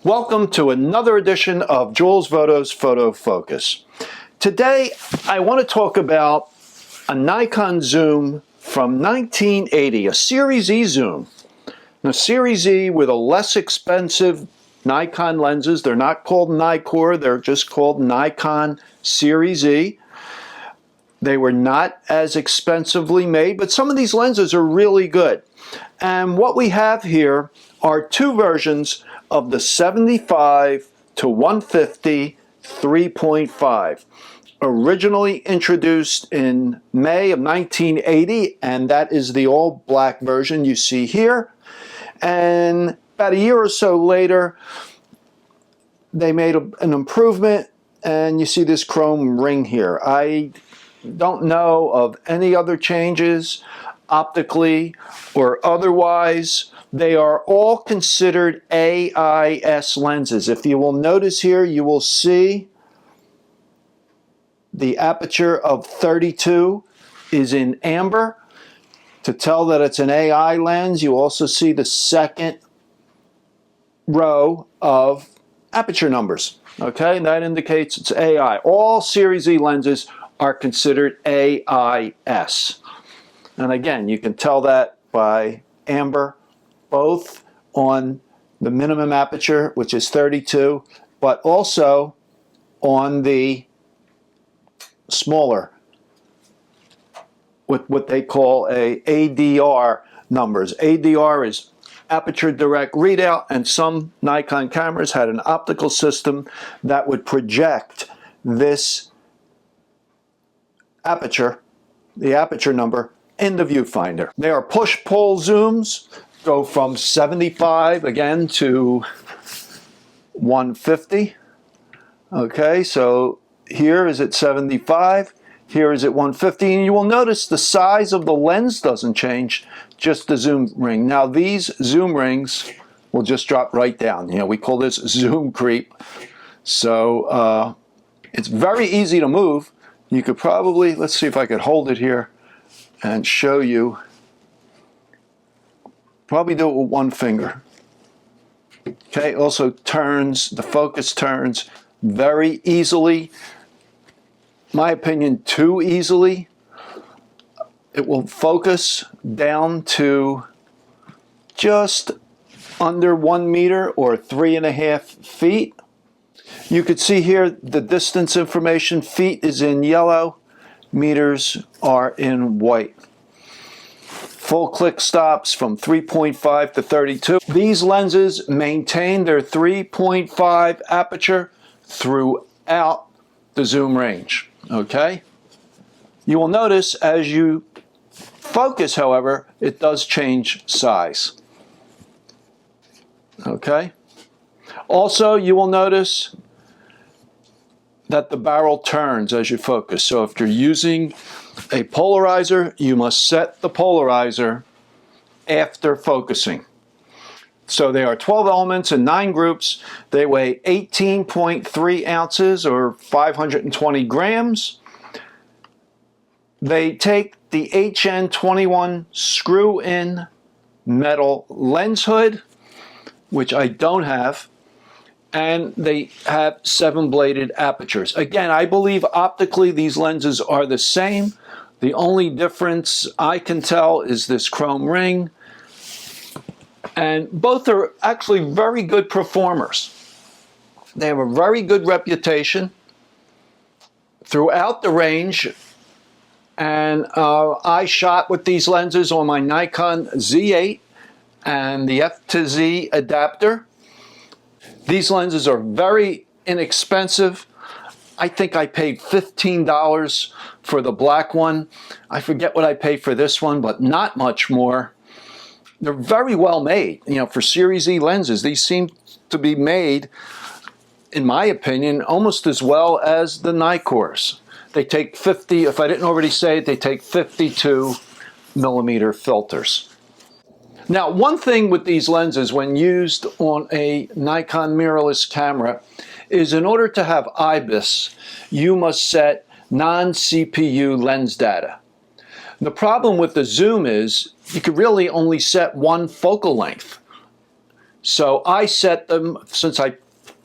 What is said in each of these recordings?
Welcome to another edition of Jules Voto's Photo Focus. Today I want to talk about a Nikon zoom from 1980, a Series E zoom. Now Series E with a less expensive Nikon lenses. They're not called Nikkor, they're just called Nikon Series E. They were not as expensively made, but some of these lenses are really good. And what we have here are two versions of the 75 to 150 3.5. Originally introduced in May of 1980, and that is the all black version you see here. And about a year or so later, they made an improvement, and you see this chrome ring here. I don't know of any other changes optically or otherwise. They are all considered AIS lenses. If you will notice here, you will see the aperture of 32 is in amber. To tell that it's an AI lens, you also see the second row of aperture numbers. Okay, and that indicates it's AI. All Series E lenses are considered AIS. And again, you can tell that by amber, both on the minimum aperture, which is 32, but also on the smaller, with what they call a ADR numbers. ADR is aperture direct readout, and some Nikon cameras had an optical system that would project this aperture, the aperture number, in the viewfinder. They are push-pull zooms, go from 75 again to 150. Okay, so here is at 75, here is at 150, and you will notice the size of the lens doesn't change, just the zoom ring. Now these zoom rings will just drop right down. You know, we call this zoom creep. So it's very easy to move. You could probably, let's see if I could hold it here and show you. Probably do it with one finger. Okay, also turns, the focus turns very easily. My opinion, too easily. It will focus down to just under 1 meter or 3.5 feet. You could see here the distance information. Feet is in yellow, meters are in white. Full click stops from 3.5 to 32. These lenses maintain their 3.5 aperture throughout the zoom range. Okay? You will notice as you focus, however, it does change size. Okay? Also, you will notice that the barrel turns as you focus. So if you're using a polarizer, you must set the polarizer after focusing. So they are 12 elements in 9 groups. They weigh 18.3 ounces or 520 grams. They take the HN21 screw-in metal lens hood, which I don't have, and they have 7-bladed apertures. Again, I believe optically these lenses are the same. The only difference I can tell is this chrome ring, and both are actually very good performers. They have a very good reputation throughout the range, and I shot with these lenses on my Nikon Z8 and the F to Z adapter. These lenses are very inexpensive. I think I paid $15 for the black one. I forget what I paid for this one, but not much more. They're very well made. You know, for Series E lenses, these seem to be made, in my opinion, almost as well as the Nikkors. They take 50, if I didn't already say it, they take 52 millimeter filters. Now, one thing with these lenses when used on a Nikon mirrorless camera is in order to have IBIS, you must set non-CPU lens data. The problem with the zoom is you could really only set one focal length. So I set them, since I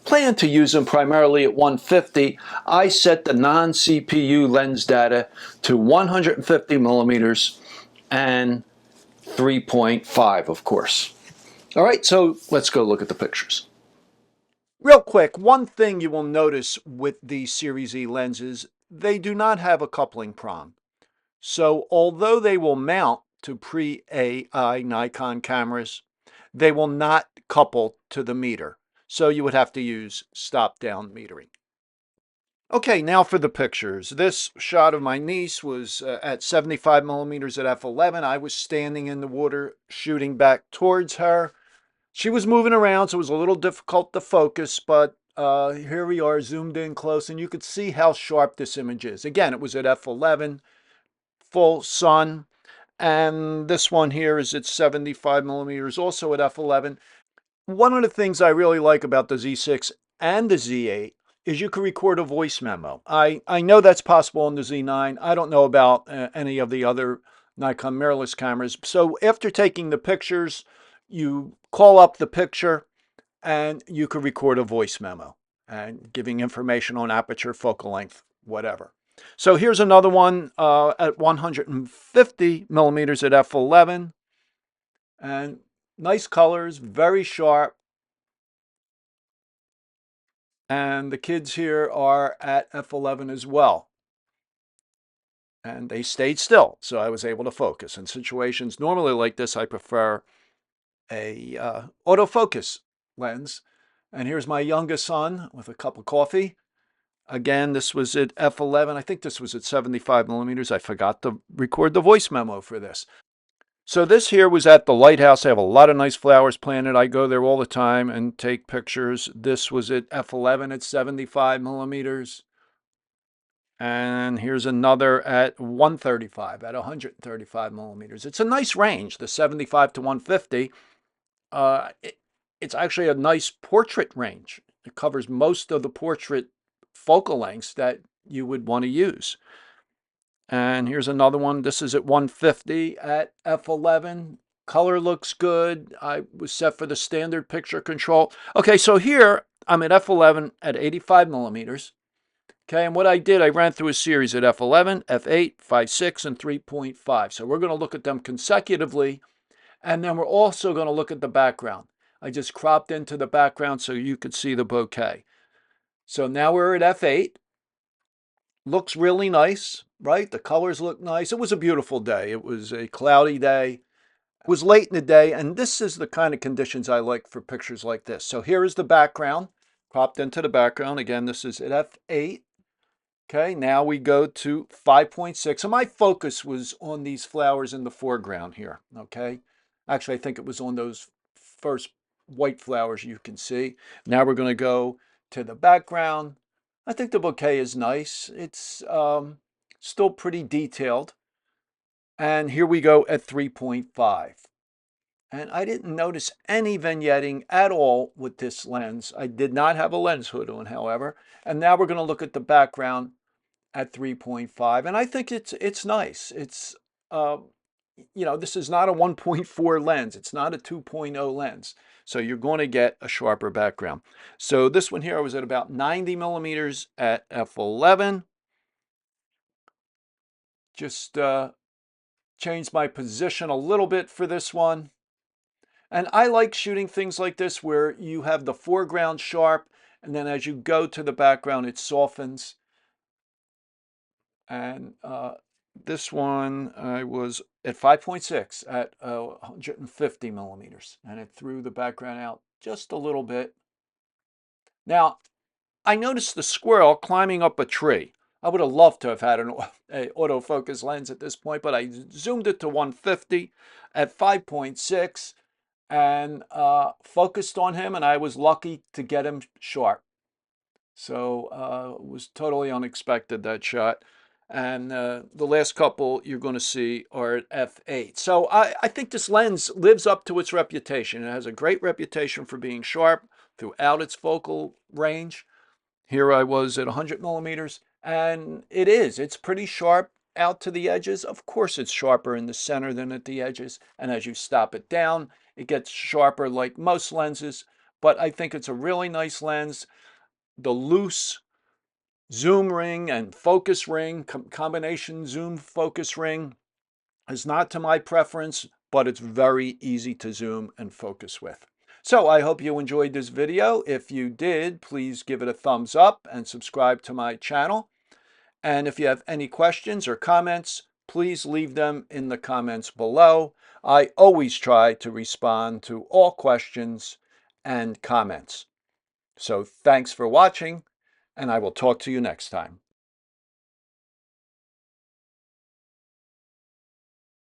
plan to use them primarily at 150, I set the non-CPU lens data to 150 millimeters and 3.5, of course. All right, so let's go look at the pictures. Real quick, one thing you will notice with these Series E lenses, they do not have a coupling prong. So although they will mount to pre-AI Nikon cameras, they will not couple to the meter. So you would have to use stop-down metering. Okay, now for the pictures. This shot of my niece was at 75 millimeters at f11. I was standing in the water shooting back towards her. She was moving around, so it was a little difficult to focus, but here we are zoomed in close, and you could see how sharp this image is. Again, it was at f11, full sun, and this one here is at 75 millimeters, also at f11. One of the things I really like about the Z6 and the Z8 is you can record a voice memo. I know that's possible on the Z9. I don't know about any of the other Nikon mirrorless cameras. So after taking the pictures, you call up the picture and you can record a voice memo and giving information on aperture, focal length, whatever. So here's another one at 150 millimeters at f11. And nice colors, very sharp. And the kids here are at f11 as well. And they stayed still, so I was able to focus. In situations normally like this, I prefer a autofocus lens. And here's my youngest son with a cup of coffee. Again, this was at f11. I think this was at 75 millimeters. I forgot to record the voice memo for this. So this here was at the lighthouse. I have a lot of nice flowers planted. I go there all the time and take pictures. This was at f11 at 75 millimeters. And here's another at 135, at 135 millimeters. It's a nice range, the 75 to 150. It's actually a nice portrait range. It covers most of the portrait focal lengths that you would want to use. And here's another one. This is at 150 at f11. Color looks good. I was set for the standard picture control. Okay, so here I'm at f11 at 85 millimeters. Okay, and what I did, I ran through a series at f11, f8, 5.6, and 3.5. So we're going to look at them consecutively, and then we're also going to look at the background. I just cropped into the background so you could see the bokeh. So now we're at f8. Looks really nice, right? The colors look nice. It was a beautiful day. It was a cloudy day. It was late in the day, and this is the kind of conditions I like for pictures like this. So here is the background, cropped into the background. Again, this is at f8. Okay, now we go to 5.6. So my focus was on these flowers in the foreground here, okay? Actually, I think it was on those first white flowers you can see. Now we're going to go to the background. I think the bouquet is nice. It's still pretty detailed. And here we go at 3.5. And I didn't notice any vignetting at all with this lens. I did not have a lens hood on, however. And now we're going to look at the background at 3.5, and I think it's nice. It's this is not a 1.4 lens. It's not a 2.0 lens, so you're going to get a sharper background. So this one here, I was at about 90 millimeters at f11. Just changed my position a little bit for this one. And I like shooting things like this where you have the foreground sharp, and then as you go to the background, it softens. And this one, I was at 5.6 at 150 millimeters, and it threw the background out just a little bit. Now, I noticed the squirrel climbing up a tree. I would have loved to have had an autofocus lens at this point, but I zoomed it to 150 at 5.6 and focused on him, and I was lucky to get him sharp. So it was totally unexpected, that shot. And the last couple you're going to see are at f8. So I think this lens lives up to its reputation. It has a great reputation for being sharp throughout its focal range. Here I was at 100 millimeters, and it is. It's pretty sharp out to the edges. Of course, it's sharper in the center than at the edges. And as you stop it down, it gets sharper like most lenses, but I think it's a really nice lens. The loose zoom ring and focus ring, combination zoom focus ring, is not to my preference, but it's very easy to zoom and focus with. So I hope you enjoyed this video. If you did, please give it a thumbs up and subscribe to my channel. And if you have any questions or comments, please leave them in the comments below. I always try to respond to all questions and comments. So thanks for watching, and I will talk to you next time.